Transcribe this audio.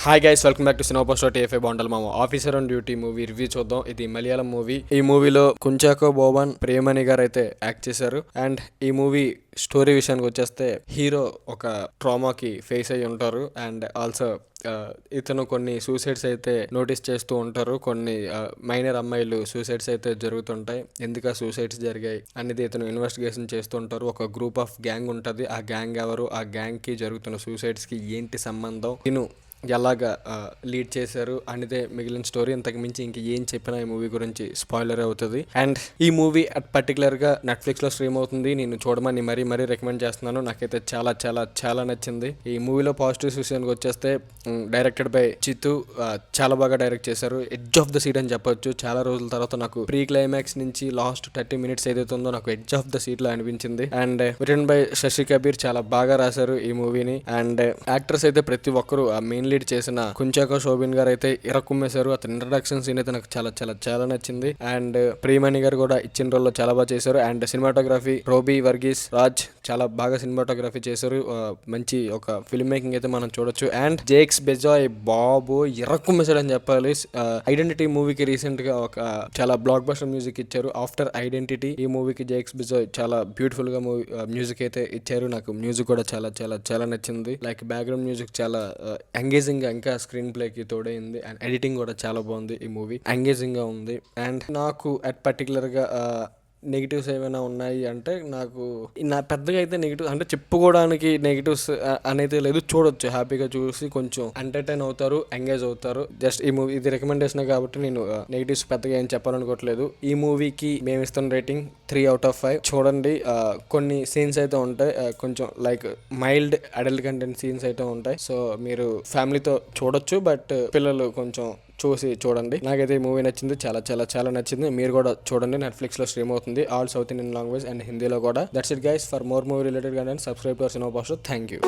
Hi guys, welcome back to cinema poster TFI బాండల్ మామ officer on duty movie review చూద్దాం. ఇది Malayalam movie. ఈ మూవీలో కుంచాకో బోబన్ ప్రేమణి గారు అయితే యాక్ట్ చేశారు. అండ్ ఈ మూవీ స్టోరీ విషయానికి వచ్చేస్తే హీరో ఒక ట్రామాకి ఫేస్ అయ్యి ఉంటారు. అండ్ ఆల్సో ఇతను కొన్ని సూసైడ్స్ అయితే నోటీస్ చేస్తూ ఉంటారు. కొన్ని మైనర్ అమ్మాయిలు సూసైడ్స్ అయితే జరుగుతుంటాయి. ఎందుకు ఆ సూసైడ్స్ జరిగాయి అనేది ఇతను ఇన్వెస్టిగేషన్ చేస్తుంటారు. ఒక గ్రూప్ ఆఫ్ గ్యాంగ్ ఉంటుంది. ఆ గ్యాంగ్ ఎవరు, ఆ గ్యాంగ్కి జరుగుతున్న సూసైడ్స్కి ఏంటి సంబంధం, తిను ఎలాగా లీడ్ చేశారు అనేదే మిగిలిన స్టోరీ. ఇంతకు మించి ఇంక ఏం చెప్పినా ఈ మూవీ గురించి స్పాయిలర్ అవుతుంది. అండ్ ఈ మూవీ పర్టికులర్గా నెట్ఫ్లిక్స్లో స్ట్రీమ్ అవుతుంది. నేను చూడమని మరీ రికమెండ్ చేస్తున్నాను. నాకైతే చాలా చాలా చాలా నచ్చింది. ఈ మూవీలో పాజిటివ్స్ విషయానికి వచ్చేస్తే డైరెక్టెడ్ బై చిత్తు చాలా బాగా డైరెక్ట్ చేశారు. ఎడ్జ్ ఆఫ్ ద సీట్ అని చెప్పొచ్చు. చాలా రోజుల తర్వాత నాకు ప్రీ క్లైమాక్స్ నుంచి లాస్ట్ 30 minutes ఏదైతే ఉందో నాకు ఎడ్జ్ ఆఫ్ ద సీట్ లో అనిపించింది. And written by Shashi Kabir చాలా బాగా రాశారు ఈ మూవీని. అండ్ యాక్టర్స్ అయితే ప్రతి ఒక్కరు మెయిన్ లీడ్ చేసిన కుంచాకో శోభిన్ గారు అయితే ఇరక్కుమ్మేశారు. అతని ఇంట్రడక్షన్ సీన్ అయితే నాకు చాలా చాలా చాలా నచ్చింది. అండ్ ప్రియమణి గారు కూడా ఇచ్చిన రోల్లో చాలా బాగా చేశారు. అండ్ సినిమాటోగ్రఫీ రోబీ వర్గీస్ రాజ్ చాలా బాగా సినిమాటోగ్రఫీ చేశారు. మంచి ఒక ఫిల్మ్ మేకింగ్ అయితే మనం చూడొచ్చు. అండ్ జేక్స్ బెజాయ్ బాబు ఇరక్కుమ్మేశాడు అని చెప్పాలి. ఐడెంటిటీ మూవీకి రీసెంట్ గా ఒక చాలా బ్లాక్ బస్టర్ మ్యూజిక్ ఇచ్చారు. ఆఫ్టర్ ఐడెంటిటీ ఈ మూవీకి జేక్స్ బెజాయ్ చాలా బ్యూటిఫుల్ గా మూవీ మ్యూజిక్ అయితే ఇచ్చారు. నాకు మ్యూజిక్ కూడా చాలా చాలా చాలా నచ్చింది. లైక్ బ్యాక్గ్రౌండ్ మ్యూజిక్ చాలా ఎంగేజింగ్ గా ఇంకా స్క్రీన్ ప్లేకి తోడైంది. అండ్ ఎడిటింగ్ కూడా చాలా బాగుంది. ఈ మూవీ ఎంగేజింగ్ గా ఉంది. అండ్ నాకు పర్టికులర్ గా నెగిటివ్స్ ఏమైనా ఉన్నాయి అంటే నాకు నా పెద్దగా అయితే నెగిటివ్ అంటే చెప్పుకోవడానికి నెగిటివ్స్ అనేది లేదు. చూడొచ్చు, హ్యాపీగా చూసి కొంచెం ఎంటర్టైన్ అవుతారు, ఎంగేజ్ అవుతారు. జస్ట్ ఈ మూవీ ఇది రికమెండేషన్ కాబట్టి నేను నెగిటివ్స్ పెద్దగా ఏం చెప్పాలనుకోవట్లేదు. ఈ మూవీకి మేము ఇస్తున్న రేటింగ్ 3/5. చూడండి, కొన్ని సీన్స్ అయితే ఉంటాయి, కొంచెం like mild adult content scenes అయితే ఉంటాయి. సో మీరు ఫ్యామిలీతో చూడొచ్చు, బట్ పిల్లలు కొంచెం చూసి చూడండి. నాకైతే ఈ మూవీ నచ్చింది, చాలా చాలా చాలా నచ్చింది. మీరు కూడా చూడండి, నెట్ఫ్లిక్స్ లో స్ట్రీమ్ అవుతుంది. All south Indian language and హిందీలో కూడా. That's it guys. For more movie related content subscribe to our cinema poster. Thank you.